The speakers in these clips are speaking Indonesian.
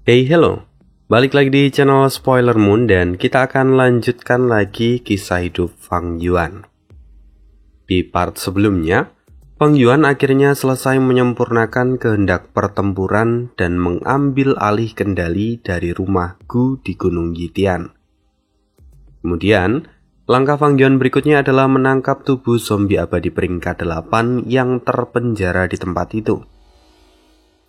Hey hello, balik lagi di channel Spoiler Moon dan kita akan lanjutkan lagi kisah hidup Fang Yuan. Di part sebelumnya, Fang Yuan akhirnya selesai menyempurnakan kehendak pertempuran dan mengambil alih kendali dari rumah Gu di Gunung Yitian. Kemudian, langkah Fang Yuan berikutnya adalah menangkap tubuh zombie abadi peringkat 8 yang terpenjara di tempat itu.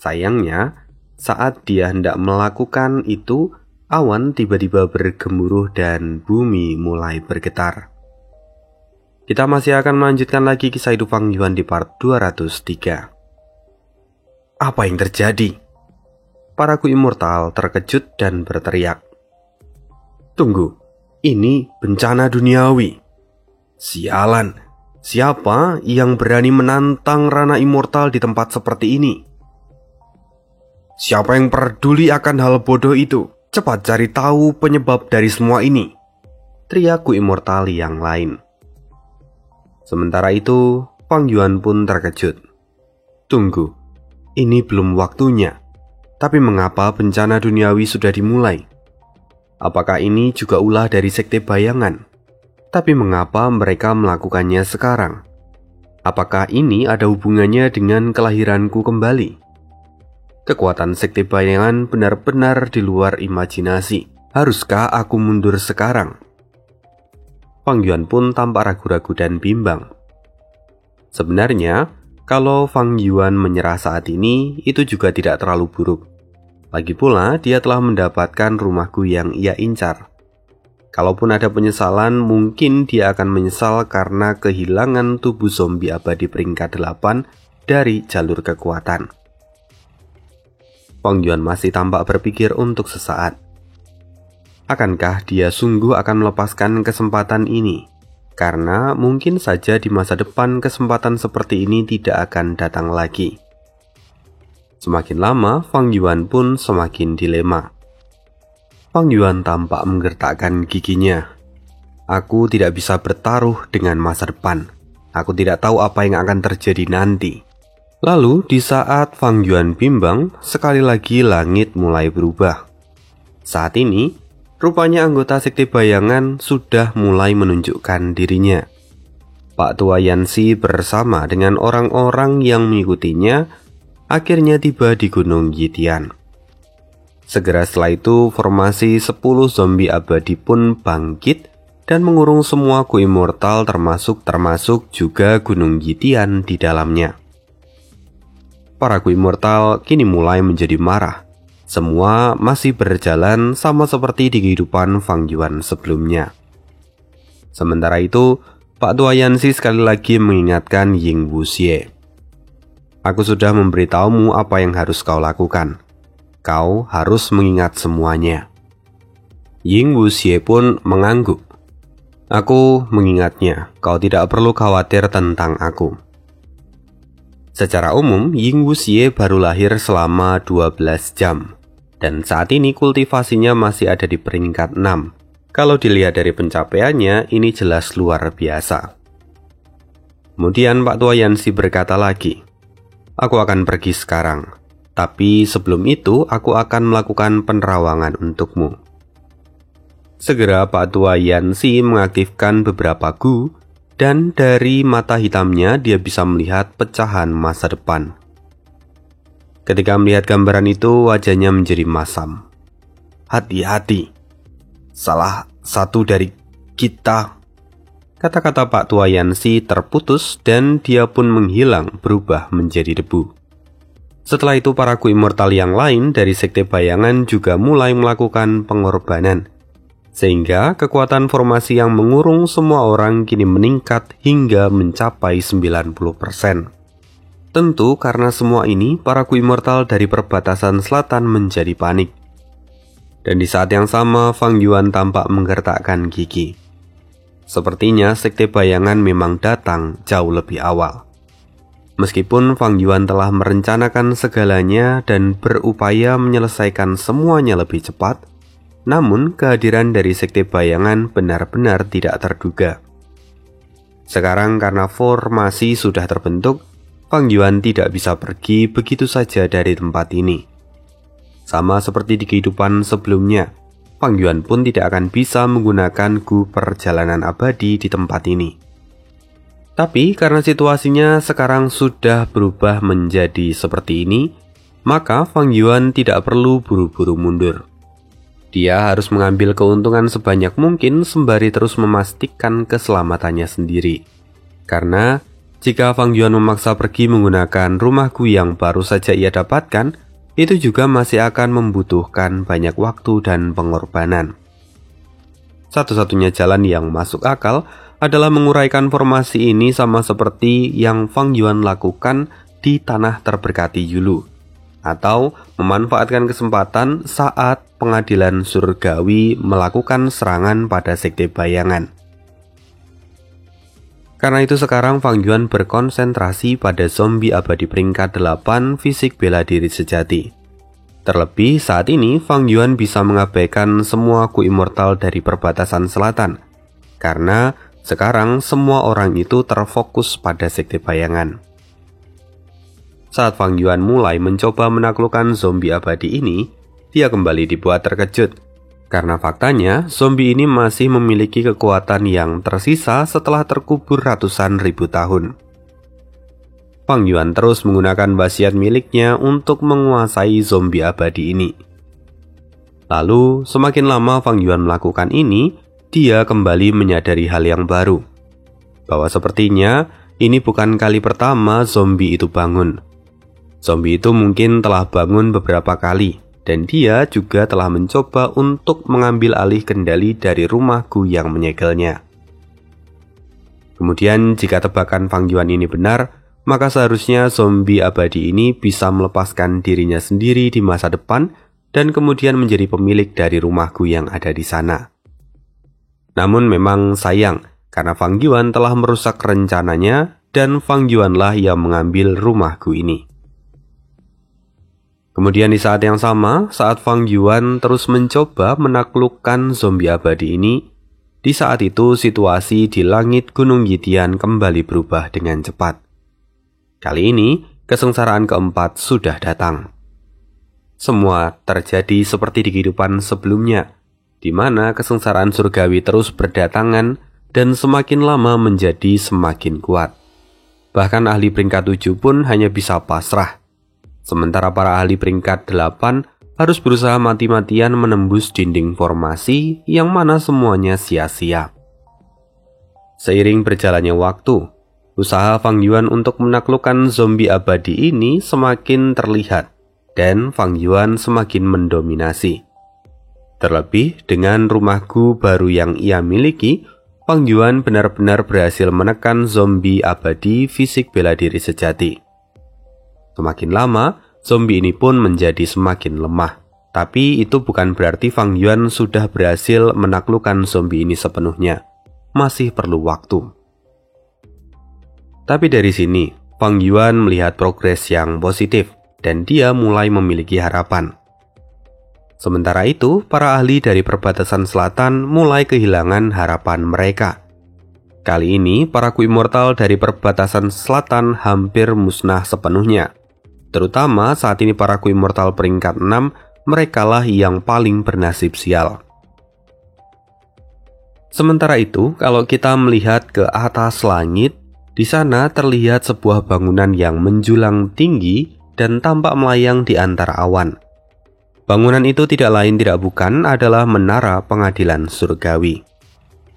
Sayangnya, saat dia hendak melakukan itu, awan tiba-tiba bergemuruh dan bumi mulai bergetar. Kita masih akan melanjutkan lagi kisah hidup Fang Yuan di part 203. Apa yang terjadi? Para Gu Immortal terkejut dan berteriak. Tunggu, ini bencana duniawi. Sialan, siapa yang berani menantang Rana Immortal di tempat seperti ini? Siapa yang peduli akan hal bodoh itu? Cepat cari tahu penyebab dari semua ini, teriak Gu Immortal yang lain. Sementara itu, Fang Yuan pun terkejut. Tunggu, ini belum waktunya. Tapi mengapa bencana duniawi sudah dimulai? Apakah ini juga ulah dari sekte bayangan? Tapi mengapa mereka melakukannya sekarang? Apakah ini ada hubungannya dengan kelahiranku kembali? Kekuatan sekte bayangan benar-benar di luar imajinasi. Haruskah aku mundur sekarang? Fang Yuan pun tampak ragu-ragu dan bimbang. Sebenarnya, kalau Fang Yuan menyerah saat ini, itu juga tidak terlalu buruk. Lagi pula, dia telah mendapatkan rumahku yang ia incar. Kalaupun ada penyesalan, mungkin dia akan menyesal karena kehilangan tubuh zombie abadi peringkat 8 dari jalur kekuatan. Fang Yuan masih tampak berpikir untuk sesaat. Akankah dia sungguh akan melepaskan kesempatan ini? Karena mungkin saja di masa depan kesempatan seperti ini tidak akan datang lagi. Semakin lama, Fang Yuan pun semakin dilema. Fang Yuan tampak menggertakkan giginya. Aku tidak bisa bertaruh dengan masa depan. Aku tidak tahu apa yang akan terjadi nanti. Lalu di saat Fang Yuan bimbang, sekali lagi langit mulai berubah. Saat ini, rupanya anggota sekte bayangan sudah mulai menunjukkan dirinya. Pak Tua Yanxi bersama dengan orang-orang yang mengikutinya akhirnya tiba di Gunung Yitian. Segera setelah itu, formasi 10 zombie abadi pun bangkit dan mengurung semua Gu Immortal termasuk juga Gunung Yitian di dalamnya. Para Gu Immortal kini mulai menjadi marah. Semua masih berjalan sama seperti di kehidupan Fang Yuan sebelumnya. Sementara itu, Pak Tua Yanxi sekali lagi mengingatkan Ying Wuxie. Aku sudah memberitahumu apa yang harus kau lakukan. Kau harus mengingat semuanya. Ying Wuxie pun mengangguk. Aku mengingatnya, kau tidak perlu khawatir tentang aku. Secara umum, Ying Wuxie baru lahir selama 12 jam. Dan saat ini kultivasinya masih ada di peringkat 6. Kalau dilihat dari pencapaiannya, ini jelas luar biasa. Kemudian Pak Tua Yanxi berkata lagi, aku akan pergi sekarang. Tapi sebelum itu, aku akan melakukan penerawangan untukmu. Segera Pak Tua Yanxi mengaktifkan beberapa Gu, dan dari mata hitamnya dia bisa melihat pecahan masa depan. Ketika melihat gambaran itu, wajahnya menjadi masam. Hati-hati, salah satu dari kita. Kata-kata Pak Tua Yanxi terputus dan dia pun menghilang berubah menjadi debu. Setelah itu para Gu Immortal yang lain dari sekte bayangan juga mulai melakukan pengorbanan. Sehingga kekuatan formasi yang mengurung semua orang kini meningkat hingga mencapai 90%. Tentu karena semua ini, para Gu Immortal dari perbatasan selatan menjadi panik. Dan di saat yang sama, Fang Yuan tampak menggertakkan gigi. Sepertinya sekte bayangan memang datang jauh lebih awal. Meskipun Fang Yuan telah merencanakan segalanya dan berupaya menyelesaikan semuanya lebih cepat, namun kehadiran dari sekte bayangan benar-benar tidak terduga. Sekarang karena formasi sudah terbentuk, Fang Yuan tidak bisa pergi begitu saja dari tempat ini. Sama seperti di kehidupan sebelumnya, Fang Yuan pun tidak akan bisa menggunakan gu perjalanan abadi di tempat ini. Tapi karena situasinya sekarang sudah berubah menjadi seperti ini, maka Fang Yuan tidak perlu buru-buru mundur. Dia harus mengambil keuntungan sebanyak mungkin sembari terus memastikan keselamatannya sendiri. Karena jika Fang Yuan memaksa pergi menggunakan rumah gu yang baru saja ia dapatkan, itu juga masih akan membutuhkan banyak waktu dan pengorbanan. Satu-satunya jalan yang masuk akal adalah menguraikan formasi ini sama seperti yang Fang Yuan lakukan di tanah terberkati Yulu, atau memanfaatkan kesempatan saat pengadilan surgawi melakukan serangan pada sekte bayangan. Karena itu sekarang Fang Yuan berkonsentrasi pada zombie abadi peringkat 8 fisik bela diri sejati. Terlebih saat ini Fang Yuan bisa mengabaikan semua gu immortal dari perbatasan selatan, karena sekarang semua orang itu terfokus pada sekte bayangan. Saat Fang Yuan mulai mencoba menaklukkan zombie abadi ini, dia kembali dibuat terkejut. Karena faktanya, zombie ini masih memiliki kekuatan yang tersisa setelah terkubur ratusan ribu tahun. Fang Yuan terus menggunakan wasiat miliknya untuk menguasai zombie abadi ini. Lalu, semakin lama Fang Yuan melakukan ini, dia kembali menyadari hal yang baru. Bahwa sepertinya, ini bukan kali pertama zombie itu bangun. Zombie itu mungkin telah bangun beberapa kali, dan dia juga telah mencoba untuk mengambil alih kendali dari rumah gu yang menyegelnya. Kemudian jika tebakan Fang Yuan ini benar, maka seharusnya zombie abadi ini bisa melepaskan dirinya sendiri di masa depan dan kemudian menjadi pemilik dari rumah gu yang ada di sana. Namun memang sayang, karena Fang Yuan telah merusak rencananya dan Fang Yuanlah yang mengambil rumah gu ini. Kemudian di saat yang sama, saat Fang Yuan terus mencoba menaklukkan zombie abadi ini, di saat itu situasi di langit Gunung Yitian kembali berubah dengan cepat. Kali ini, kesengsaraan keempat sudah datang. Semua terjadi seperti di kehidupan sebelumnya, di mana kesengsaraan surgawi terus berdatangan dan semakin lama menjadi semakin kuat. Bahkan ahli peringkat 7 pun hanya bisa pasrah. Sementara para ahli peringkat 8 harus berusaha mati-matian menembus dinding formasi yang mana semuanya sia-sia. Seiring berjalannya waktu, usaha Fang Yuan untuk menaklukkan zombie abadi ini semakin terlihat dan Fang Yuan semakin mendominasi. Terlebih dengan rumah gu baru yang ia miliki, Fang Yuan benar-benar berhasil menekan zombie abadi fisik bela diri sejati. Semakin lama, zombie ini pun menjadi semakin lemah. Tapi itu bukan berarti Fang Yuan sudah berhasil menaklukkan zombie ini sepenuhnya. Masih perlu waktu. Tapi dari sini, Fang Yuan melihat progres yang positif dan dia mulai memiliki harapan. Sementara itu, para ahli dari perbatasan selatan mulai kehilangan harapan mereka. Kali ini, para gu immortal dari perbatasan selatan hampir musnah sepenuhnya. Terutama saat ini para gu immortal peringkat 6, merekalah yang paling bernasib sial. Sementara itu, kalau kita melihat ke atas langit, di sana terlihat sebuah bangunan yang menjulang tinggi dan tampak melayang di antara awan. Bangunan itu tidak lain tidak bukan adalah menara pengadilan surgawi.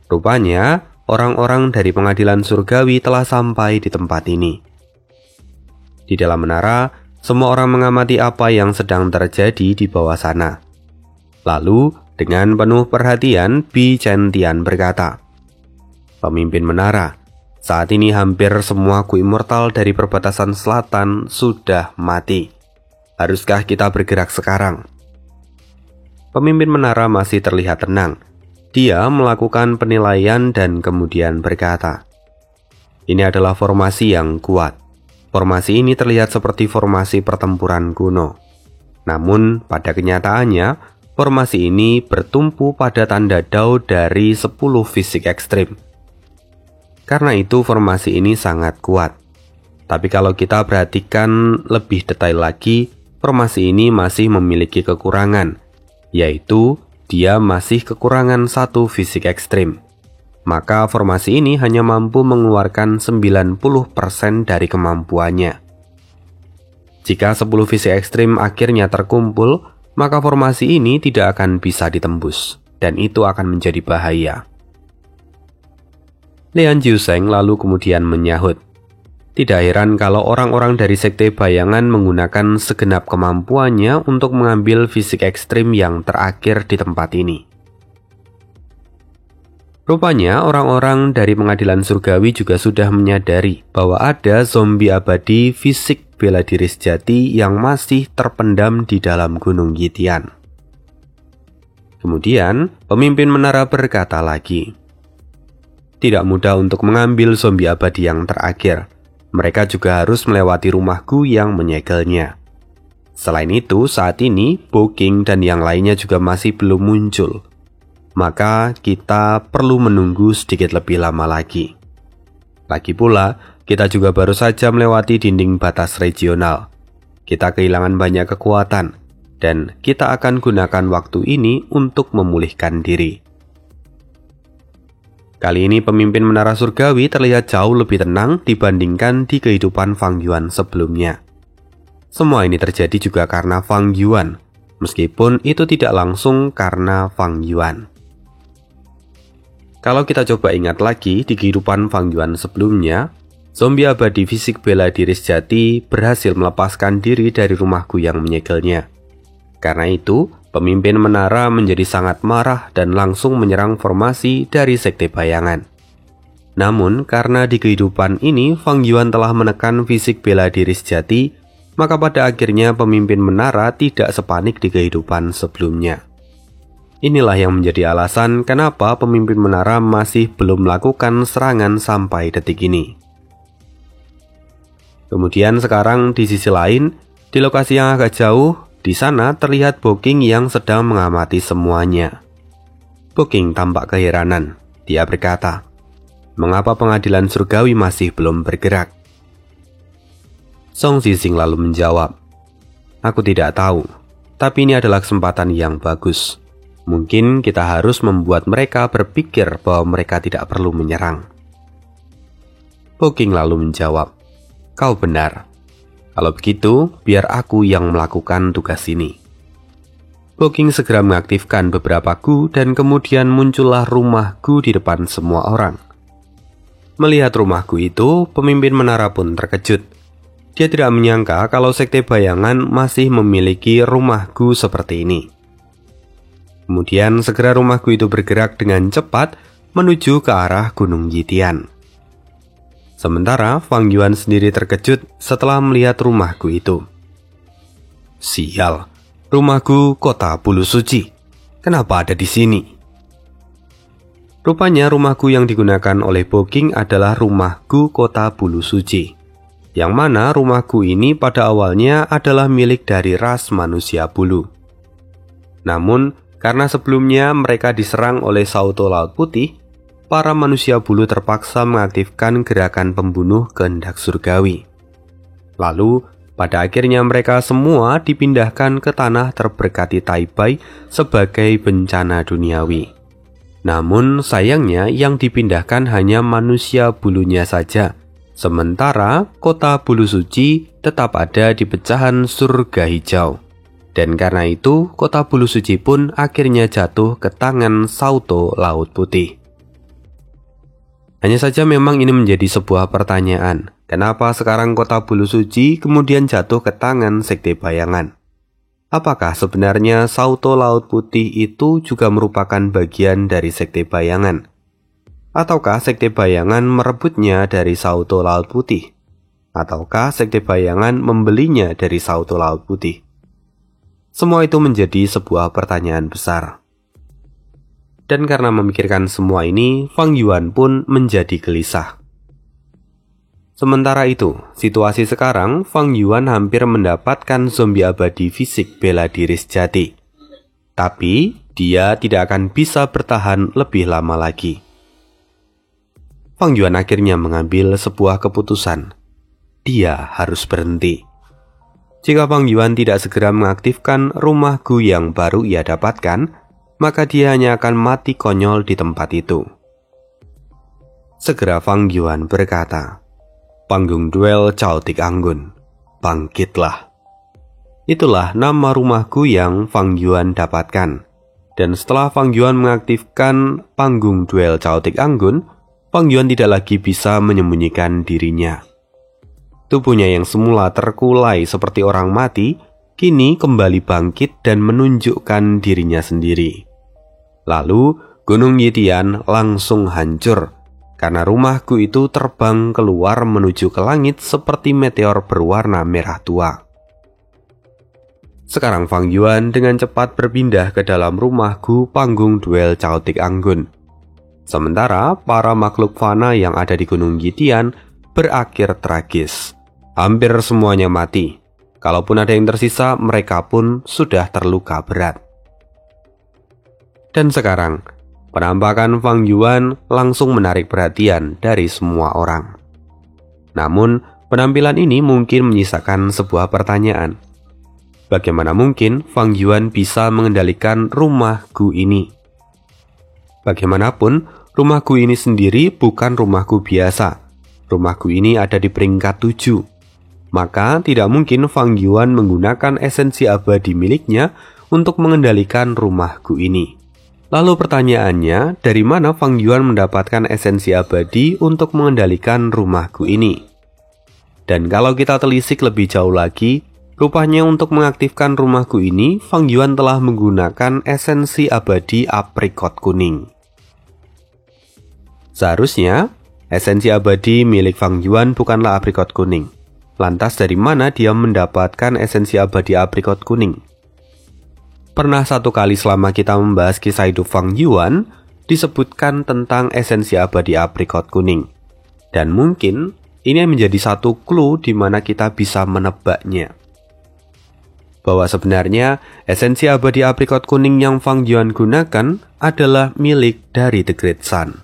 Rupanya, orang-orang dari pengadilan surgawi telah sampai di tempat ini. Di dalam menara, semua orang mengamati apa yang sedang terjadi di bawah sana. Lalu, dengan penuh perhatian, Bi Chen Tian berkata, "Pemimpin menara, saat ini hampir semua gu immortal dari perbatasan selatan sudah mati. Haruskah kita bergerak sekarang?" Pemimpin menara masih terlihat tenang. Dia melakukan penilaian dan kemudian berkata, "Ini adalah formasi yang kuat. Formasi ini terlihat seperti formasi pertempuran kuno. Namun, pada kenyataannya, formasi ini bertumpu pada tanda Dao dari 10 fisik ekstrim. Karena itu, formasi ini sangat kuat. Tapi kalau kita perhatikan lebih detail lagi, formasi ini masih memiliki kekurangan, yaitu dia masih kekurangan satu fisik ekstrim. Maka formasi ini hanya mampu mengeluarkan 90% dari kemampuannya. Jika 10 fisik ekstrim akhirnya terkumpul, maka formasi ini tidak akan bisa ditembus, dan itu akan menjadi bahaya. Lian Jiusheng lalu kemudian menyahut, tidak heran kalau orang-orang dari sekte bayangan menggunakan segenap kemampuannya untuk mengambil fisik ekstrim yang terakhir di tempat ini. Rupanya orang-orang dari pengadilan surgawi juga sudah menyadari bahwa ada zombie abadi fisik bela diri sejati yang masih terpendam di dalam Gunung Yitian. Kemudian, pemimpin menara berkata lagi, tidak mudah untuk mengambil zombie abadi yang terakhir. Mereka juga harus melewati rumahku yang menyegelnya. Selain itu, saat ini Bo King dan yang lainnya juga masih belum muncul. Maka kita perlu menunggu sedikit lebih lama lagi. Lagi pula, kita juga baru saja melewati dinding batas regional. Kita kehilangan banyak kekuatan, dan kita akan gunakan waktu ini untuk memulihkan diri. Kali ini pemimpin menara surgawi terlihat jauh lebih tenang dibandingkan di kehidupan Fang Yuan sebelumnya. Semua ini terjadi juga karena Fang Yuan, meskipun itu tidak langsung karena Fang Yuan. Kalau kita coba ingat lagi di kehidupan Fang Yuan sebelumnya, zombie abadi fisik bela diri sejati berhasil melepaskan diri dari rumahku yang menyegelnya. Karena itu, pemimpin menara menjadi sangat marah dan langsung menyerang formasi dari sekte bayangan. Namun, karena di kehidupan ini Fang Yuan telah menekan fisik bela diri sejati, maka pada akhirnya pemimpin menara tidak sepanik di kehidupan sebelumnya. Inilah yang menjadi alasan kenapa pemimpin menara masih belum melakukan serangan sampai detik ini. Kemudian sekarang di sisi lain, di lokasi yang agak jauh, di sana terlihat Bo King yang sedang mengamati semuanya. Bo King tampak keheranan. Dia berkata, mengapa pengadilan surgawi masih belum bergerak? Song Zixing lalu menjawab, aku tidak tahu, tapi ini adalah kesempatan yang bagus. Mungkin kita harus membuat mereka berpikir bahwa mereka tidak perlu menyerang. Bo King lalu menjawab, kau benar. Kalau begitu, biar aku yang melakukan tugas ini. Bo King segera mengaktifkan beberapa gu dan kemudian muncullah rumah gu di depan semua orang. Melihat rumah gu itu, pemimpin menara pun terkejut. Dia tidak menyangka kalau sekte bayangan masih memiliki rumah gu seperti ini. Kemudian segera rumah gu itu bergerak dengan cepat menuju ke arah Gunung Yitian. Sementara Fang Yuan sendiri terkejut setelah melihat rumahku itu. Sial, rumahku kota bulu suci. Kenapa ada di sini? Rupanya rumahku yang digunakan oleh Bo King adalah rumahku kota bulu suci. Yang mana rumahku ini pada awalnya adalah milik dari ras manusia bulu. Namun, karena sebelumnya mereka diserang oleh Sauto Laut Putih, para manusia bulu terpaksa mengaktifkan gerakan pembunuh kehendak surgawi. Lalu, pada akhirnya mereka semua dipindahkan ke tanah terberkati Taibai sebagai bencana duniawi. Namun sayangnya yang dipindahkan hanya manusia bulunya saja, sementara kota bulu suci tetap ada di pecahan surga hijau. Dan karena itu, kota bulu suci pun akhirnya jatuh ke tangan Sauto Laut Putih. Hanya saja memang ini menjadi sebuah pertanyaan. Kenapa sekarang kota bulu suci kemudian jatuh ke tangan sekte bayangan? Apakah sebenarnya Sauto Laut Putih itu juga merupakan bagian dari sekte bayangan? Ataukah sekte bayangan merebutnya dari Sauto Laut Putih? Ataukah sekte bayangan membelinya dari Sauto Laut Putih? Semua itu menjadi sebuah pertanyaan besar. Dan karena memikirkan semua ini, Fang Yuan pun menjadi gelisah. Sementara itu, situasi sekarang, Fang Yuan hampir mendapatkan zombie abadi fisik bela diri sejati. Tapi, dia tidak akan bisa bertahan lebih lama lagi. Fang Yuan akhirnya mengambil sebuah keputusan. Dia harus berhenti. Jika Fang Yuan tidak segera mengaktifkan rumah Gu yang baru ia dapatkan, maka dia hanya akan mati konyol di tempat itu. Segera Fang Yuan berkata, "Panggung duel Chaotic Anggun, bangkitlah." Itulah nama rumah Gu yang Fang Yuan dapatkan. Dan setelah Fang Yuan mengaktifkan panggung duel Chaotic Anggun, Fang Yuan tidak lagi bisa menyembunyikan dirinya. Tubuhnya yang semula terkulai seperti orang mati, kini kembali bangkit dan menunjukkan dirinya sendiri. Lalu, Gunung Yitian langsung hancur, karena rumah Gu itu terbang keluar menuju ke langit seperti meteor berwarna merah tua. Sekarang Fang Yuan dengan cepat berpindah ke dalam rumah Gu panggung duel Chaotic Anggun. Sementara para makhluk fana yang ada di Gunung Yitian berakhir tragis. Hampir semuanya mati. Kalaupun ada yang tersisa, mereka pun sudah terluka berat. Dan sekarang, penampakan Fang Yuan langsung menarik perhatian dari semua orang. Namun, penampilan ini mungkin menyisakan sebuah pertanyaan. Bagaimana mungkin Fang Yuan bisa mengendalikan rumah Gu ini? Bagaimanapun, rumah Gu ini sendiri bukan rumah Gu biasa. Rumah Gu ini ada di peringkat 7. Maka tidak mungkin Fang Yuan menggunakan esensi abadi miliknya untuk mengendalikan rumah Gu ini. Lalu pertanyaannya, dari mana Fang Yuan mendapatkan esensi abadi untuk mengendalikan rumah Gu ini? Dan kalau kita telisik lebih jauh lagi, rupanya untuk mengaktifkan rumah Gu ini, Fang Yuan telah menggunakan esensi abadi aprikot kuning. Seharusnya, esensi abadi milik Fang Yuan bukanlah aprikot kuning. Lantas dari mana dia mendapatkan esensi abadi aprikot kuning? Pernah satu kali selama kita membahas kisah hidup Fang Yuan, disebutkan tentang esensi abadi aprikot kuning. Dan mungkin ini menjadi satu clue di mana kita bisa menebaknya. Bahwa sebenarnya esensi abadi aprikot kuning yang Fang Yuan gunakan adalah milik dari The Great Sun.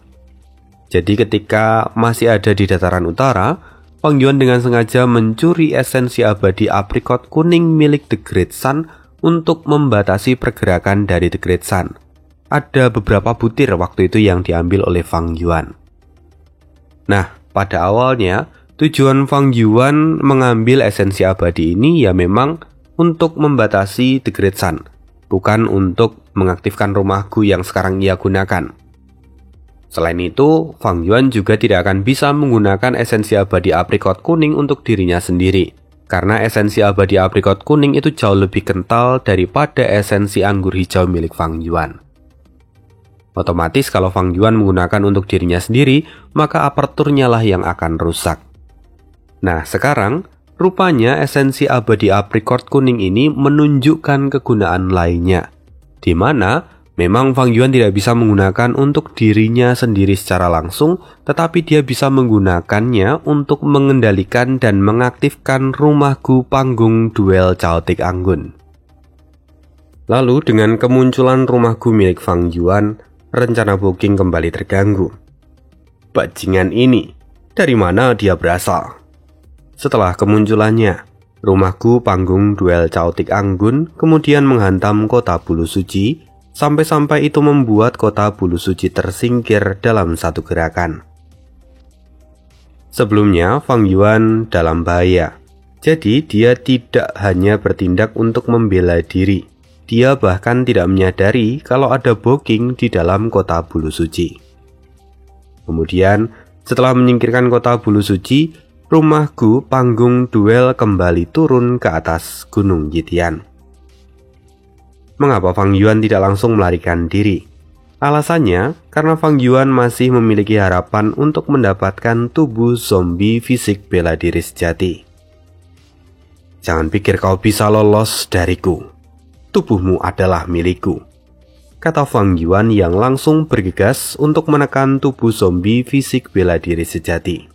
Jadi ketika masih ada di dataran utara, Fang Yuan dengan sengaja mencuri esensi abadi aprikot kuning milik The Great Sun untuk membatasi pergerakan dari The Great Sun. Ada beberapa butir waktu itu yang diambil oleh Fang Yuan. Nah, pada awalnya, tujuan Fang Yuan mengambil esensi abadi ini ya memang untuk membatasi The Great Sun, bukan untuk mengaktifkan rumah Gu yang sekarang ia gunakan. Selain itu, Fang Yuan juga tidak akan bisa menggunakan esensi abadi aprikot kuning untuk dirinya sendiri, karena esensi abadi aprikot kuning itu jauh lebih kental daripada esensi anggur hijau milik Fang Yuan. Otomatis kalau Fang Yuan menggunakan untuk dirinya sendiri, maka aperturnya lah yang akan rusak. Nah, sekarang, rupanya esensi abadi aprikot kuning ini menunjukkan kegunaan lainnya, di mana memang Fang Yuan tidak bisa menggunakan untuk dirinya sendiri secara langsung, tetapi dia bisa menggunakannya untuk mengendalikan dan mengaktifkan rumah Gu panggung duel Chaotic Anggun. Lalu dengan kemunculan rumah Gu milik Fang Yuan, rencana booking kembali terganggu. Bajingan ini, dari mana dia berasal? Setelah kemunculannya, rumah Gu panggung duel Chaotic Anggun kemudian menghantam kota Bulu Suci, sampai-sampai itu membuat kota Bulu Suci tersingkir dalam satu gerakan. Sebelumnya, Fang Yuan dalam bahaya. Jadi, dia tidak hanya bertindak untuk membela diri. Dia bahkan tidak menyadari kalau ada booking di dalam kota Bulu Suci. Kemudian, setelah menyingkirkan kota Bulu Suci, rumah Gu panggung duel kembali turun ke atas Gunung Yitian. Mengapa Fang Yuan tidak langsung melarikan diri? Alasannya, karena Fang Yuan masih memiliki harapan untuk mendapatkan tubuh zombie fisik bela diri sejati. Jangan pikir kau bisa lolos dariku. Tubuhmu adalah milikku, kata Fang Yuan yang langsung bergegas untuk menekan tubuh zombie fisik bela diri sejati.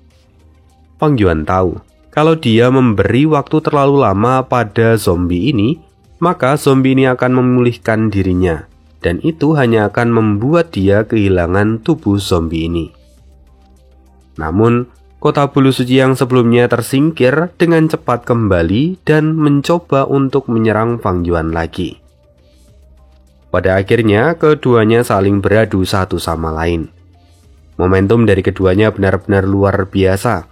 Fang Yuan tahu, kalau dia memberi waktu terlalu lama pada zombie ini, maka zombie ini akan memulihkan dirinya, dan itu hanya akan membuat dia kehilangan tubuh zombie ini. Namun, kota bulu suci yang sebelumnya tersingkir dengan cepat kembali dan mencoba untuk menyerang Fang Yuan lagi. Pada akhirnya, keduanya saling beradu satu sama lain. Momentum dari keduanya benar-benar luar biasa.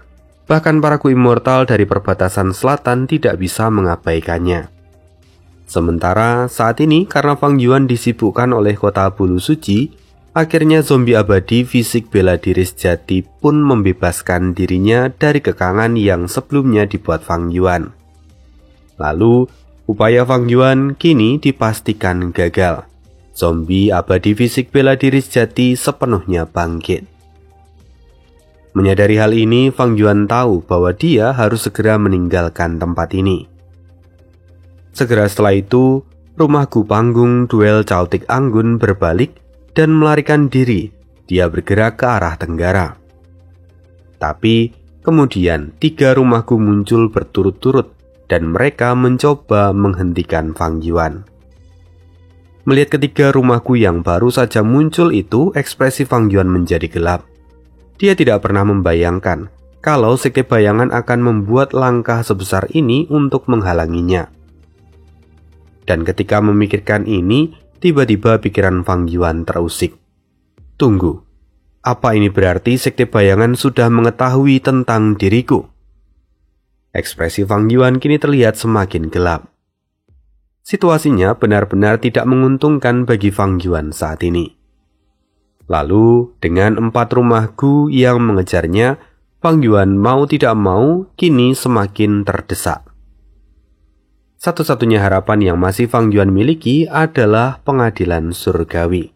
Bahkan para Ku Immortal dari perbatasan selatan tidak bisa mengabaikannya. Sementara saat ini karena Fang Yuan disibukkan oleh kota bulu suci, akhirnya zombie abadi fisik bela diri sejati pun membebaskan dirinya dari kekangan yang sebelumnya dibuat Fang Yuan. Lalu, upaya Fang Yuan kini dipastikan gagal. Zombie abadi fisik bela diri sejati sepenuhnya bangkit. Menyadari hal ini, Fang Yuan tahu bahwa dia harus segera meninggalkan tempat ini. Segera setelah itu, rumah Gu Panggung duel Caotik Anggun berbalik dan melarikan diri. Dia bergerak ke arah tenggara. Tapi kemudian 3 rumah Gu muncul berturut-turut dan mereka mencoba menghentikan Fang Yuan. Melihat ketiga rumah Gu yang baru saja muncul itu, ekspresi Fang Yuan menjadi gelap. Dia tidak pernah membayangkan kalau Sekte Bayangan akan membuat langkah sebesar ini untuk menghalanginya. Dan ketika memikirkan ini, tiba-tiba pikiran Fang Yuan terusik. Tunggu, apa ini berarti Sekte Bayangan sudah mengetahui tentang diriku? Ekspresi Fang Yuan kini terlihat semakin gelap. Situasinya benar-benar tidak menguntungkan bagi Fang Yuan saat ini. Lalu, dengan 4 rumah Gu yang mengejarnya, Fang Yuan mau tidak mau kini semakin terdesak. Satu-satunya harapan yang masih Fang Yuan miliki adalah pengadilan surgawi.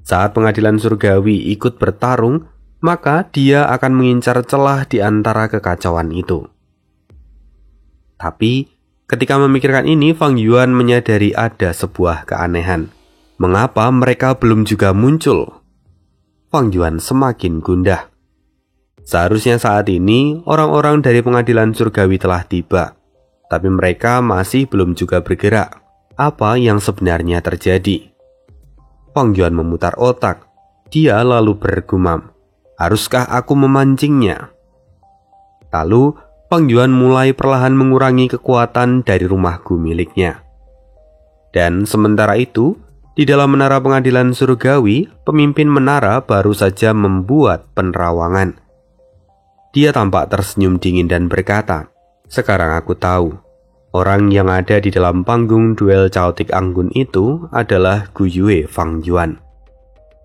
Saat pengadilan surgawi ikut bertarung, maka dia akan mengincar celah di antara kekacauan itu. Tapi, ketika memikirkan ini, Fang Yuan menyadari ada sebuah keanehan. Mengapa mereka belum juga muncul? Fang Yuan semakin gundah. Seharusnya saat ini, orang-orang dari pengadilan surgawi telah tiba. Tapi mereka masih belum juga bergerak. Apa yang sebenarnya terjadi? Fang Yuan memutar otak. Dia lalu bergumam, haruskah aku memancingnya? Lalu, Fang Yuan mulai perlahan mengurangi kekuatan dari rumah Gu miliknya. Dan sementara itu, di dalam menara pengadilan surgawi, pemimpin menara baru saja membuat penerawangan. Dia tampak tersenyum dingin dan berkata, "Sekarang aku tahu, orang yang ada di dalam panggung duel Caotik Anggun itu adalah Gu Yue Fang Yuan.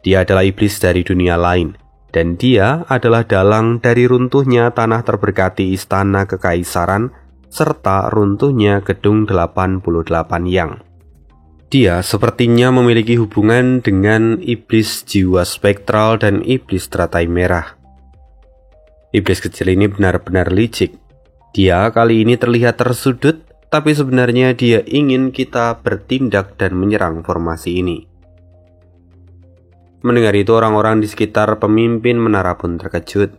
Dia adalah iblis dari dunia lain, dan dia adalah dalang dari runtuhnya tanah terberkati istana kekaisaran, serta runtuhnya gedung 88 Yang. Dia sepertinya memiliki hubungan dengan iblis jiwa spektral dan iblis teratai merah. Iblis kecil ini benar-benar licik. Dia kali ini terlihat tersudut, tapi sebenarnya dia ingin kita bertindak dan menyerang formasi ini." Mendengar itu, orang-orang di sekitar pemimpin menara pun terkejut.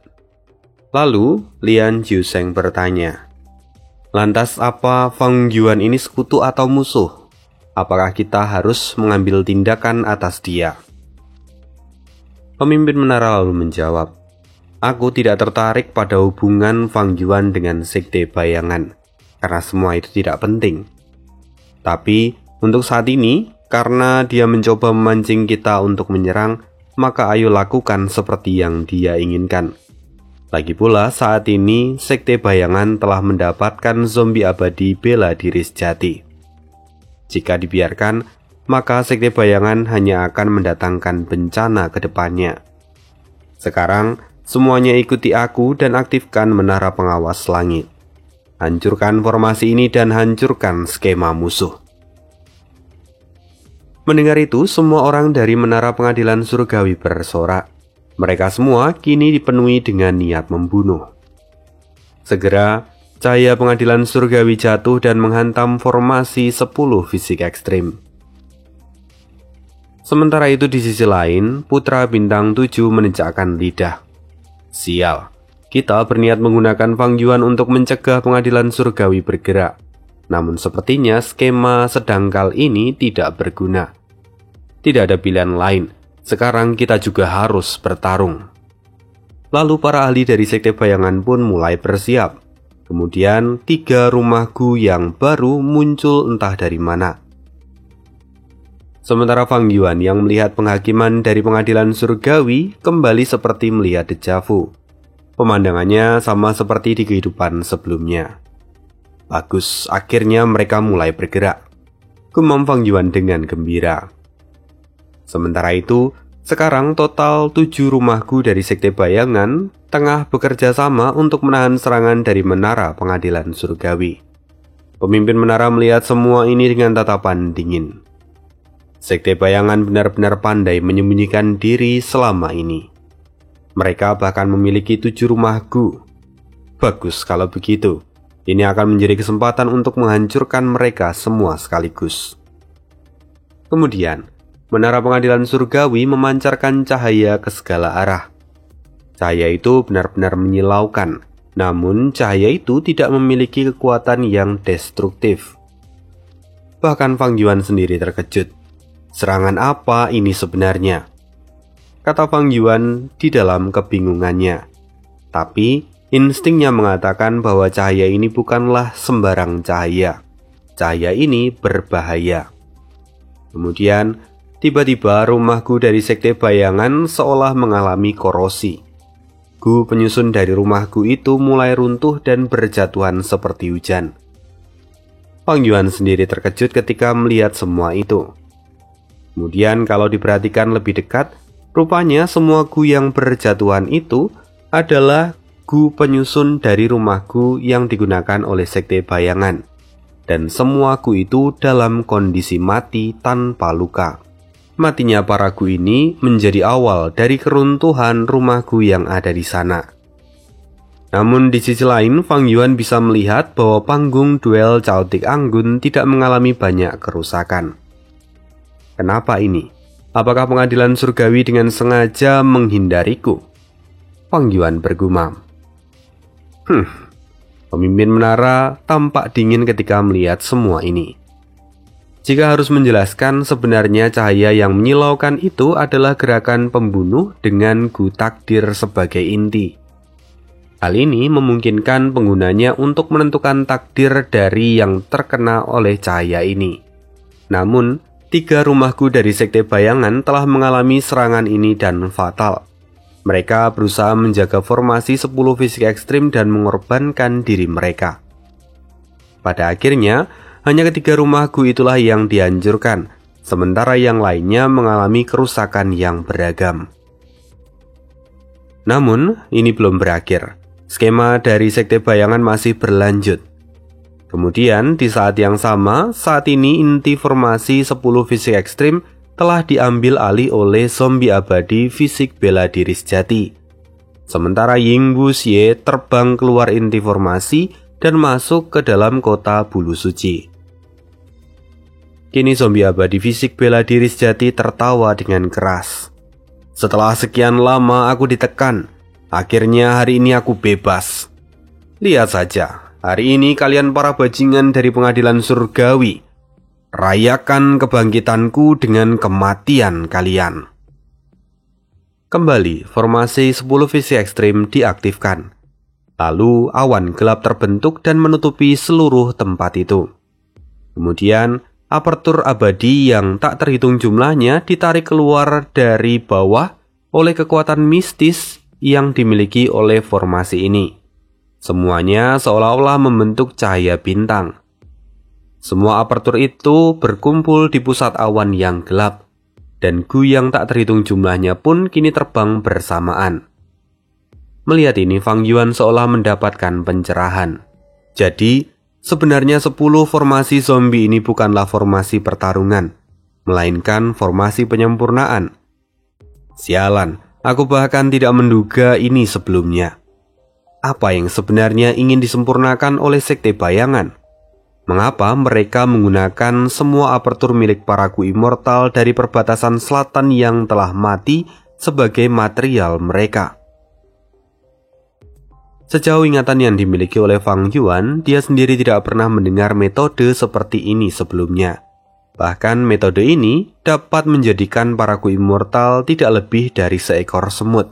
Lalu, Lian Jiusheng bertanya, "Lantas apa Fang Yuan ini sekutu atau musuh? Apakah kita harus mengambil tindakan atas dia?" Pemimpin menara lalu menjawab, "Aku tidak tertarik pada hubungan Fang Yuan dengan Sekte Bayangan, karena semua itu tidak penting. Tapi untuk saat ini, karena dia mencoba memancing kita untuk menyerang, maka ayo lakukan seperti yang dia inginkan. Lagi pula saat ini Sekte Bayangan telah mendapatkan zombie abadi bela diri sejati. Jika dibiarkan, maka Sekte Bayangan hanya akan mendatangkan bencana ke depannya. Sekarang, semuanya ikuti aku dan aktifkan menara pengawas langit. Hancurkan formasi ini dan hancurkan skema musuh." Mendengar itu, semua orang dari menara pengadilan surgawi bersorak. Mereka semua kini dipenuhi dengan niat membunuh. Segera, cahaya pengadilan surgawi jatuh dan menghantam formasi 10 fisik ekstrim. Sementara itu di sisi lain, Putra Bintang 7 menenjakkan lidah. "Sial, kita berniat menggunakan Fang Yuan untuk mencegah pengadilan surgawi bergerak. Namun sepertinya skema sedangkal ini tidak berguna. Tidak ada pilihan lain, sekarang kita juga harus bertarung." Lalu para ahli dari Sekte Bayangan pun mulai bersiap. Kemudian 3 rumah Gu yang baru muncul entah dari mana. Sementara Fang Yuan yang melihat penghakiman dari pengadilan surgawi kembali seperti melihat dejavu. Pemandangannya sama seperti di kehidupan sebelumnya. Bagus, akhirnya mereka mulai bergerak, gumam Fang Yuan dengan gembira. Sementara itu, sekarang total 7 rumah Gu dari Sekte Bayangan tengah bekerja sama untuk menahan serangan dari menara pengadilan surgawi. Pemimpin menara melihat semua ini dengan tatapan dingin. Sekte Bayangan benar-benar pandai menyembunyikan diri selama ini. Mereka bahkan memiliki 7 rumah Gu. Bagus kalau begitu. Ini akan menjadi kesempatan untuk menghancurkan mereka semua sekaligus. Kemudian, menara pengadilan surgawi memancarkan cahaya ke segala arah. Cahaya itu benar-benar menyilaukan, namun cahaya itu tidak memiliki kekuatan yang destruktif. Bahkan Fang Yuan sendiri terkejut. Serangan apa ini sebenarnya? Kata Fang Yuan di dalam kebingungannya. Tapi instingnya mengatakan bahwa cahaya ini bukanlah sembarang cahaya. Cahaya ini berbahaya. Kemudian, tiba-tiba rumah Gu dari Sekte Bayangan seolah mengalami korosi. Gu penyusun dari rumah Gu itu mulai runtuh dan berjatuhan seperti hujan. Fang Yuan sendiri terkejut ketika melihat semua itu. Kemudian kalau diperhatikan lebih dekat, rupanya semua Gu yang berjatuhan itu adalah Gu penyusun dari rumah Gu yang digunakan oleh Sekte Bayangan. Dan semua Gu itu dalam kondisi mati tanpa luka. Matinya para Gu ini menjadi awal dari keruntuhan rumah Gu yang ada di sana. Namun di sisi lain, Fang Yuan bisa melihat bahwa panggung duel Chaotic Anggun tidak mengalami banyak kerusakan. Kenapa ini? Apakah pengadilan surgawi dengan sengaja menghindariku? Fang Yuan bergumam. Pemimpin menara tampak dingin ketika melihat semua ini. Jika harus menjelaskan, sebenarnya cahaya yang menyilaukan itu adalah gerakan pembunuh dengan Gu takdir sebagai inti. Hal ini memungkinkan penggunanya untuk menentukan takdir dari yang terkena oleh cahaya ini. Namun, 3 rumah Gu dari Sekte Bayangan telah mengalami serangan ini dan fatal. Mereka berusaha menjaga formasi 10 fisik ekstrim dan mengorbankan diri mereka. Pada akhirnya, hanya ketiga rumah Gu itulah yang dihancurkan, sementara yang lainnya mengalami kerusakan yang beragam. Namun, ini belum berakhir. Skema dari Sekte Bayangan masih berlanjut. Kemudian, di saat yang sama, saat ini inti formasi 10 fisik ekstrim telah diambil alih oleh zombie abadi fisik bela diri sejati. Sementara Ying Wuxie terbang keluar inti formasi dan masuk ke dalam kota bulu suci. Kini zombie abadi fisik bela diri sejati tertawa dengan keras. Setelah sekian lama aku ditekan, akhirnya hari ini aku bebas. Lihat saja, hari ini kalian para bajingan dari pengadilan surgawi, rayakan kebangkitanku dengan kematian kalian. Kembali, formasi 10 visi ekstrim diaktifkan. Lalu awan gelap terbentuk dan menutupi seluruh tempat itu. Kemudian, apertur abadi yang tak terhitung jumlahnya ditarik keluar dari bawah oleh kekuatan mistis yang dimiliki oleh formasi ini. Semuanya seolah-olah membentuk cahaya bintang. Semua apertur itu berkumpul di pusat awan yang gelap, dan Gu yang tak terhitung jumlahnya pun kini terbang bersamaan. Melihat ini, Fang Yuan seolah mendapatkan pencerahan. Jadi, sebenarnya 10 formasi zombie ini bukanlah formasi pertarungan, melainkan formasi penyempurnaan. Sialan, aku bahkan tidak menduga ini sebelumnya. Apa yang sebenarnya ingin disempurnakan oleh Sekte Bayangan? Mengapa mereka menggunakan semua apertur milik para Gu immortal dari perbatasan selatan yang telah mati sebagai material mereka? Sejauh ingatan yang dimiliki oleh Fang Yuan, dia sendiri tidak pernah mendengar metode seperti ini sebelumnya. Bahkan metode ini dapat menjadikan para Gu immortal tidak lebih dari seekor semut.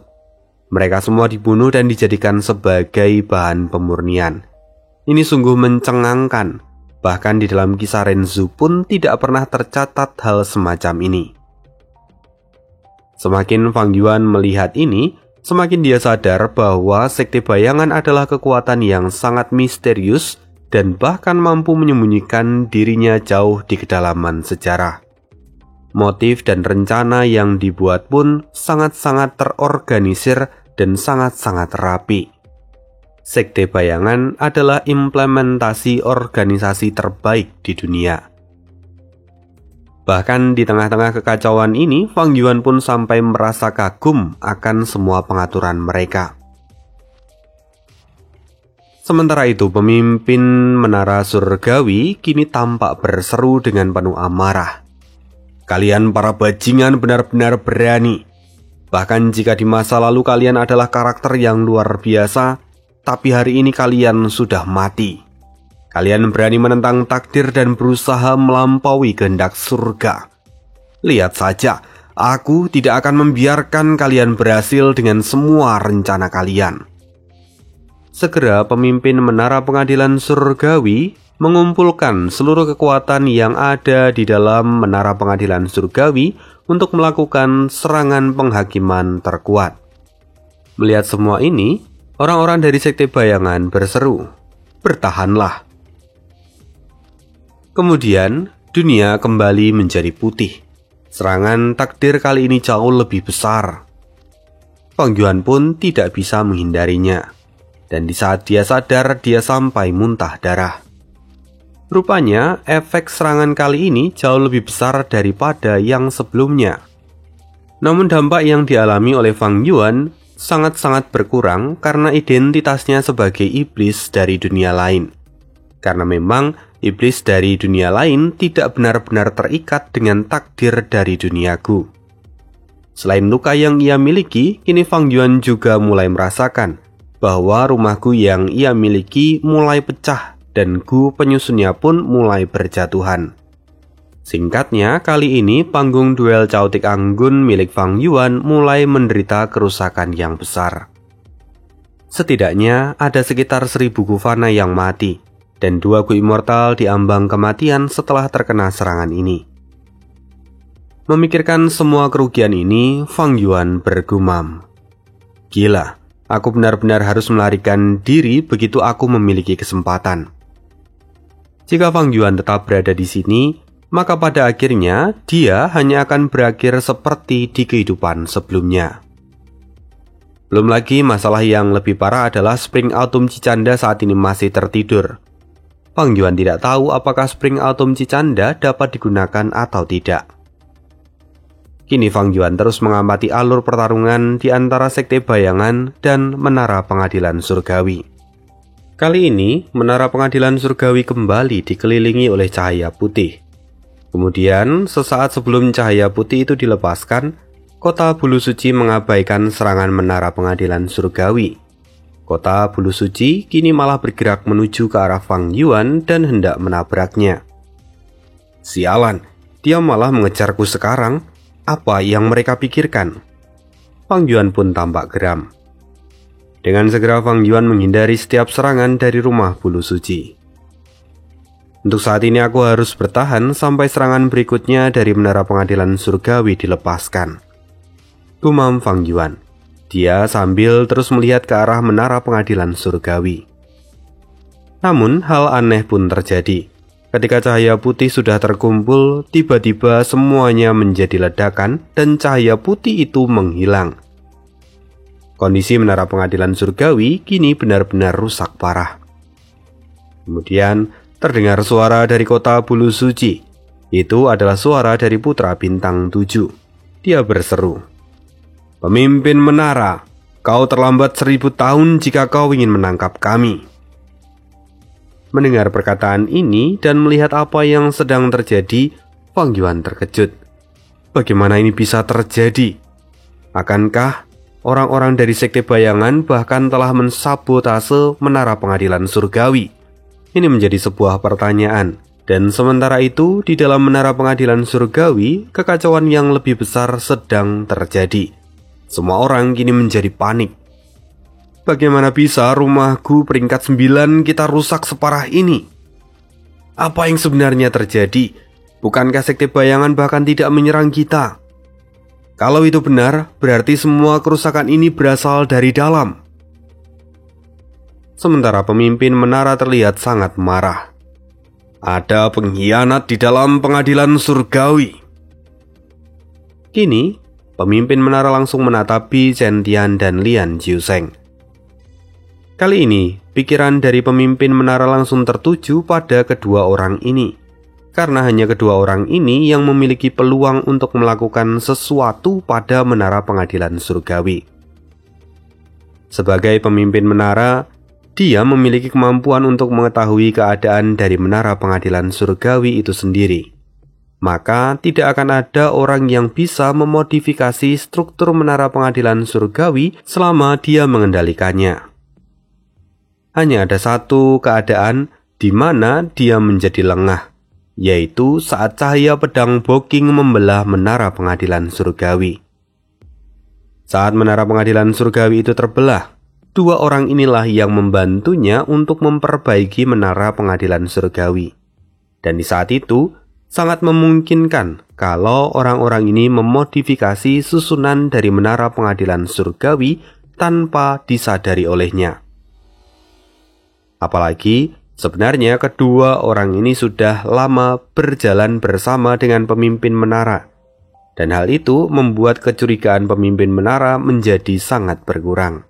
Mereka semua dibunuh dan dijadikan sebagai bahan pemurnian. Ini sungguh mencengangkan. Bahkan di dalam kisah Renzu pun tidak pernah tercatat hal semacam ini. Semakin Fang Yuan melihat ini, semakin dia sadar bahwa Sekte Bayangan adalah kekuatan yang sangat misterius dan bahkan mampu menyembunyikan dirinya jauh di kedalaman sejarah. Motif dan rencana yang dibuat pun sangat-sangat terorganisir dan sangat-sangat rapi. Sekte Bayangan adalah implementasi organisasi terbaik di dunia. Bahkan di tengah-tengah kekacauan ini, Fang Yuan pun sampai merasa kagum akan semua pengaturan mereka. Sementara itu, pemimpin Menara Surgawi kini tampak berseru dengan penuh amarah. Kalian para bajingan benar-benar berani. Bahkan jika di masa lalu kalian adalah karakter yang luar biasa, tapi hari ini kalian sudah mati. Kalian berani menentang takdir dan berusaha melampaui kehendak surga. Lihat saja, aku tidak akan membiarkan kalian berhasil dengan semua rencana kalian. Segera pemimpin Menara Pengadilan Surgawi mengumpulkan seluruh kekuatan yang ada di dalam Menara Pengadilan Surgawi untuk melakukan serangan penghakiman terkuat. Melihat semua ini, orang-orang dari Sekte Bayangan berseru, "Bertahanlah." Kemudian, dunia kembali menjadi putih. Serangan takdir kali ini jauh lebih besar. Fang Yuan pun tidak bisa menghindarinya. Dan di saat dia sadar, dia sampai muntah darah. Rupanya, efek serangan kali ini jauh lebih besar daripada yang sebelumnya. Namun dampak yang dialami oleh Fang Yuan sangat-sangat berkurang karena identitasnya sebagai iblis dari dunia lain. Karena memang iblis dari dunia lain tidak benar-benar terikat dengan takdir dari duniaku. Selain luka yang ia miliki, kini Fang Yuan juga mulai merasakan bahwa rumahku yang ia miliki mulai pecah dan gu penyusunnya pun mulai berjatuhan. Singkatnya, kali ini panggung duel Chaotic Anggun milik Fang Yuan mulai menderita kerusakan yang besar. Setidaknya ada sekitar 1000 gu fana yang mati, dan 2 gu immortal diambang kematian setelah terkena serangan ini. Memikirkan semua kerugian ini, Fang Yuan bergumam, "Gila, aku benar-benar harus melarikan diri begitu aku memiliki kesempatan." Jika Fang Yuan tetap berada di sini, maka pada akhirnya dia hanya akan berakhir seperti di kehidupan sebelumnya. Belum lagi masalah yang lebih parah adalah Spring Autumn Cicanda saat ini masih tertidur. Fang Yuan tidak tahu apakah Spring Autumn Cicanda dapat digunakan atau tidak. Kini Fang Yuan terus mengamati alur pertarungan di antara Sekte Bayangan dan Menara Pengadilan Surgawi. Kali ini, Menara Pengadilan Surgawi kembali dikelilingi oleh cahaya putih. Kemudian, sesaat sebelum cahaya putih itu dilepaskan, Kota Bulu Suci mengabaikan serangan Menara Pengadilan Surgawi. Kota Bulu Suci kini malah bergerak menuju ke arah Fang Yuan dan hendak menabraknya. "Sialan, dia malah mengejarku sekarang. Apa yang mereka pikirkan?" Fang Yuan pun tampak geram. Dengan segera Fang Yuan menghindari setiap serangan dari rumah Bulu Suci. "Untuk saat ini aku harus bertahan sampai serangan berikutnya dari Menara Pengadilan Surgawi dilepaskan," gumam Fang Yuan. Dia sambil terus melihat ke arah Menara Pengadilan Surgawi. Namun hal aneh pun terjadi. Ketika cahaya putih sudah terkumpul, tiba-tiba semuanya menjadi ledakan dan cahaya putih itu menghilang. Kondisi Menara Pengadilan Surgawi kini benar-benar rusak parah. Kemudian terdengar suara dari Kota Bulu Suci. Itu adalah suara dari Putra Bintang 7. Dia berseru, "Pemimpin Menara, kau terlambat 1000 tahun jika kau ingin menangkap kami." Mendengar perkataan ini dan melihat apa yang sedang terjadi, Fang Yuan terkejut. Bagaimana ini bisa terjadi? Akankah orang-orang dari Sekte Bayangan bahkan telah mensabotase Menara Pengadilan Surgawi? Ini menjadi sebuah pertanyaan. Dan sementara itu, di dalam Menara Pengadilan Surgawi, kekacauan yang lebih besar sedang terjadi. Semua orang kini menjadi panik. Bagaimana bisa rumahku peringkat 9 kita rusak separah ini? Apa yang sebenarnya terjadi? Bukankah sekte bayangan bahkan tidak menyerang kita? Kalau itu benar, berarti semua kerusakan ini berasal dari dalam. Sementara pemimpin menara terlihat sangat marah. Ada pengkhianat di dalam pengadilan surgawi. Kini, pemimpin menara langsung menatap Bi Zhentian dan Lian Jiusheng. Kali ini, pikiran dari pemimpin menara langsung tertuju pada kedua orang ini. Karena hanya kedua orang ini yang memiliki peluang untuk melakukan sesuatu pada menara pengadilan surgawi. Sebagai pemimpin menara, dia memiliki kemampuan untuk mengetahui keadaan dari menara pengadilan surgawi itu sendiri. Maka tidak akan ada orang yang bisa memodifikasi struktur menara pengadilan surgawi selama dia mengendalikannya. Hanya ada satu keadaan di mana dia menjadi lengah, yaitu saat cahaya pedang Boking membelah menara pengadilan surgawi. Saat menara pengadilan surgawi itu terbelah, dua orang inilah yang membantunya untuk memperbaiki menara pengadilan surgawi. Dan di saat itu, sangat memungkinkan kalau orang-orang ini memodifikasi susunan dari menara pengadilan surgawi tanpa disadari olehnya. Apalagi, sebenarnya kedua orang ini sudah lama berjalan bersama dengan pemimpin menara. Dan hal itu membuat kecurigaan pemimpin menara menjadi sangat berkurang.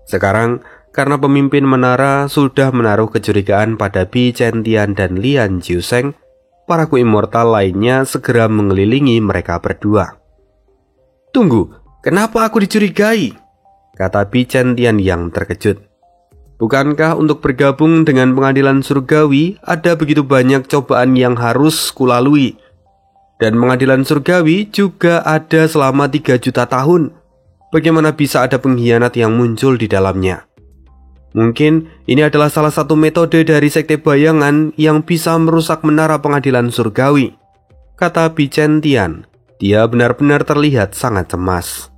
Sekarang, karena pemimpin menara sudah menaruh kecurigaan pada Bi Zhentian dan Lian Jiusheng, para paraku immortal lainnya segera mengelilingi mereka berdua. "Tunggu, kenapa aku dicurigai?" kata Bi Zhentian yang terkejut. "Bukankah untuk bergabung dengan pengadilan surgawi ada begitu banyak cobaan yang harus kulalui? Dan pengadilan surgawi juga ada selama 3 juta tahun. Bagaimana bisa ada pengkhianat yang muncul di dalamnya? Mungkin ini adalah salah satu metode dari sekte bayangan yang bisa merusak menara pengadilan surgawi," kata Bi Zhentian. Dia benar-benar terlihat sangat cemas.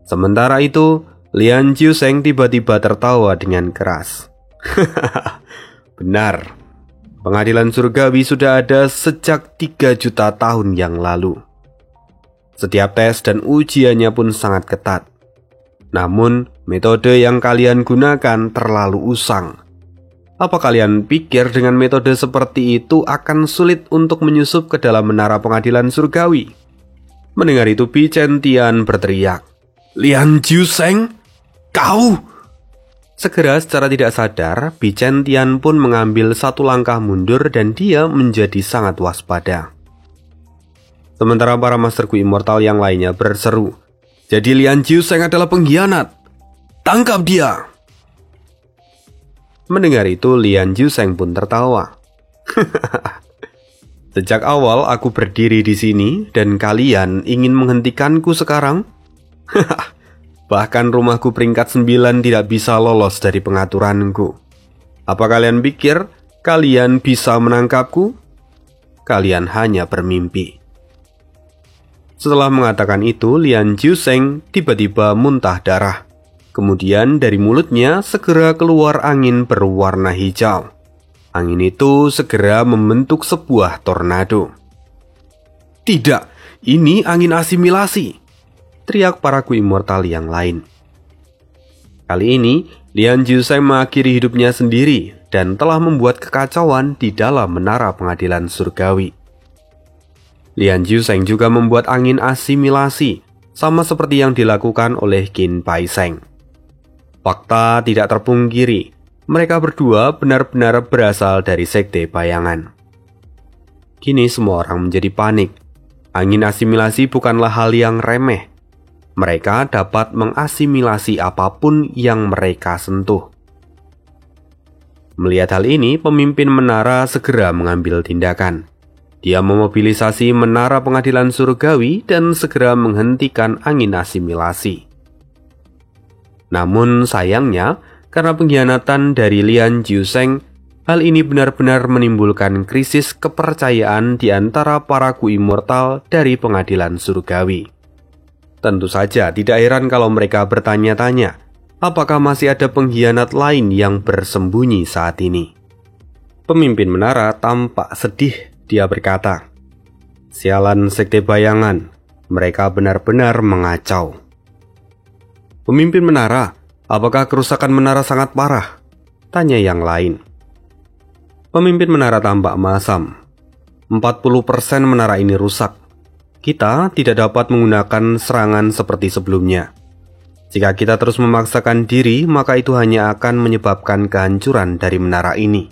Sementara itu, Lian Jiusheng tiba-tiba tertawa dengan keras. "Benar, pengadilan surgawi sudah ada sejak 3 juta tahun yang lalu. Setiap tes dan ujiannya pun sangat ketat. Namun, metode yang kalian gunakan terlalu usang. Apa kalian pikir dengan metode seperti itu akan sulit untuk menyusup ke dalam menara pengadilan surgawi?" Mendengar itu, Bi Zhentian berteriak, "Lian Jiusheng, kau!" Segera secara tidak sadar, Bi Zhentian pun mengambil satu langkah mundur dan dia menjadi sangat waspada. Sementara para masterku immortal yang lainnya berseru, "Jadi Lian Jiusheng adalah pengkhianat! Tangkap dia!" Mendengar itu, Lian Jiusheng pun tertawa. "Sejak awal aku berdiri di sini dan kalian ingin menghentikanku sekarang? Bahkan rumahku peringkat 9 tidak bisa lolos dari pengaturanku. Apa kalian pikir kalian bisa menangkapku? Kalian hanya bermimpi." Setelah mengatakan itu, Lian Jiusheng tiba-tiba muntah darah. Kemudian dari mulutnya segera keluar angin berwarna hijau. Angin itu segera membentuk sebuah tornado. "Tidak, ini angin asimilasi!" teriak paraku immortal yang lain. Kali ini, Lian Jiusheng mengakhiri hidupnya sendiri dan telah membuat kekacauan di dalam menara pengadilan surgawi. Lian Jiusheng juga membuat angin asimilasi, sama seperti yang dilakukan oleh Qin Paisheng. Fakta tidak terpungkiri, mereka berdua benar-benar berasal dari sekte bayangan. Kini semua orang menjadi panik. Angin asimilasi bukanlah hal yang remeh. Mereka dapat mengasimilasi apapun yang mereka sentuh. Melihat hal ini, pemimpin menara segera mengambil tindakan. Dia memobilisasi menara pengadilan surgawi dan segera menghentikan angin asimilasi. Namun sayangnya, karena pengkhianatan dari Lian Jiusheng, hal ini benar-benar menimbulkan krisis kepercayaan di antara paraku immortal dari pengadilan surgawi. Tentu saja tidak heran kalau mereka bertanya-tanya, apakah masih ada pengkhianat lain yang bersembunyi saat ini? Pemimpin menara tampak sedih. Dia berkata, "Sialan sekte bayangan, mereka benar-benar mengacau." Pemimpin menara, apakah kerusakan menara sangat parah? Tanya yang lain. Pemimpin menara tampak masam. 40% menara ini rusak. Kita tidak dapat menggunakan serangan seperti sebelumnya. Jika kita terus memaksakan diri, maka itu hanya akan menyebabkan kehancuran dari menara ini.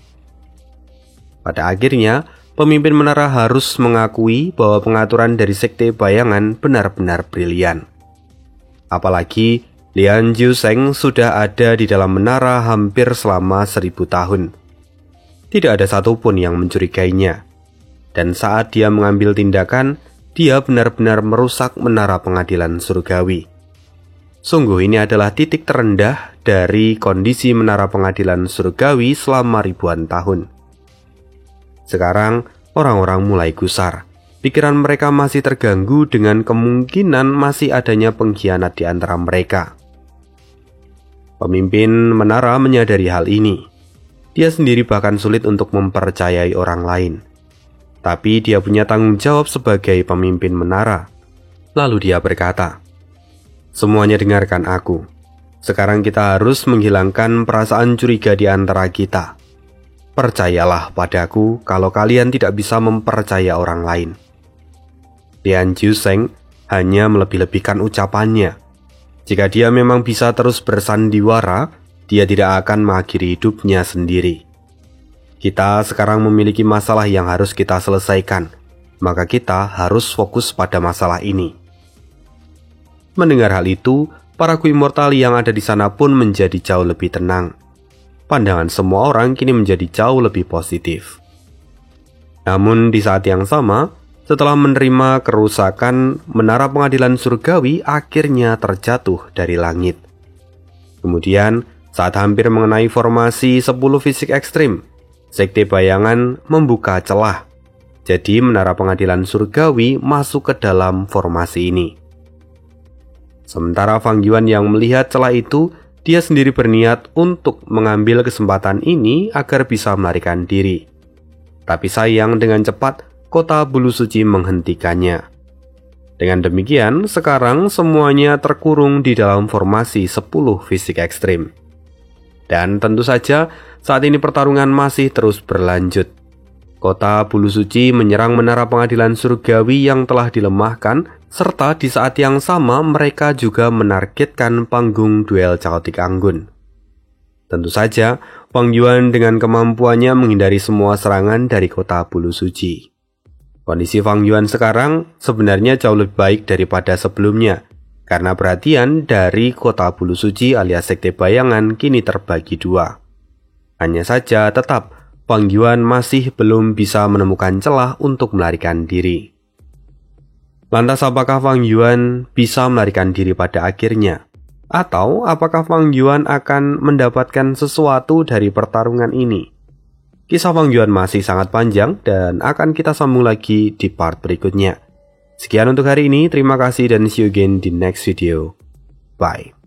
Pada akhirnya, pemimpin menara harus mengakui bahwa pengaturan dari sekte bayangan benar-benar brilian. Apalagi Lian Jiusheng sudah ada di dalam menara hampir selama 1000 tahun. Tidak ada satupun yang mencurigainya. Dan saat dia mengambil tindakan, dia benar-benar merusak menara pengadilan surgawi. Sungguh ini adalah titik terendah dari kondisi menara pengadilan surgawi selama ribuan tahun. Sekarang, orang-orang mulai gusar. Pikiran mereka masih terganggu dengan kemungkinan masih adanya pengkhianat di antara mereka. Pemimpin menara menyadari hal ini. Dia sendiri bahkan sulit untuk mempercayai orang lain. Tapi dia punya tanggung jawab sebagai pemimpin menara. Lalu dia berkata, "Semuanya dengarkan aku. Sekarang kita harus menghilangkan perasaan curiga di antara kita. Percayalah padaku kalau kalian tidak bisa mempercaya orang lain." Lian Jiusheng hanya melebih-lebihkan ucapannya. Jika dia memang bisa terus bersandiwara, dia tidak akan mengakhiri hidupnya sendiri. Kita sekarang memiliki masalah yang harus kita selesaikan, maka kita harus fokus pada masalah ini. Mendengar hal itu, para Ku Immortal yang ada di sana pun menjadi jauh lebih tenang. Pandangan semua orang kini menjadi jauh lebih positif. Namun di saat yang sama, setelah menerima kerusakan, menara pengadilan surgawi akhirnya terjatuh dari langit. Kemudian, saat hampir mengenai formasi 10 fisik ekstrim, sekte bayangan membuka celah. Jadi menara pengadilan surgawi masuk ke dalam formasi ini. Sementara Fang Yuan yang melihat celah itu, dia sendiri berniat untuk mengambil kesempatan ini agar bisa melarikan diri. Tapi sayang, dengan cepat kota bulu suci menghentikannya. Dengan demikian, sekarang semuanya terkurung di dalam formasi 10 fisik ekstrim. Dan tentu saja, saat ini pertarungan masih terus berlanjut. Kota bulu suci menyerang menara pengadilan surgawi yang telah dilemahkan, serta di saat yang sama mereka juga menargetkan panggung duel Chaotic Anggun. Tentu saja, Fang Yuan dengan kemampuannya menghindari semua serangan dari kota bulu suci. Kondisi Fang Yuan sekarang sebenarnya jauh lebih baik daripada sebelumnya, karena perhatian dari kota bulu suci alias sekte bayangan kini terbagi dua. Hanya saja tetap Fang Yuan masih belum bisa menemukan celah untuk melarikan diri. Lantas apakah Fang Yuan bisa melarikan diri pada akhirnya? Atau apakah Fang Yuan akan mendapatkan sesuatu dari pertarungan ini? Kisah Fang Yuan masih sangat panjang dan akan kita sambung lagi di part berikutnya. Sekian untuk hari ini, terima kasih dan see you again di next video. Bye.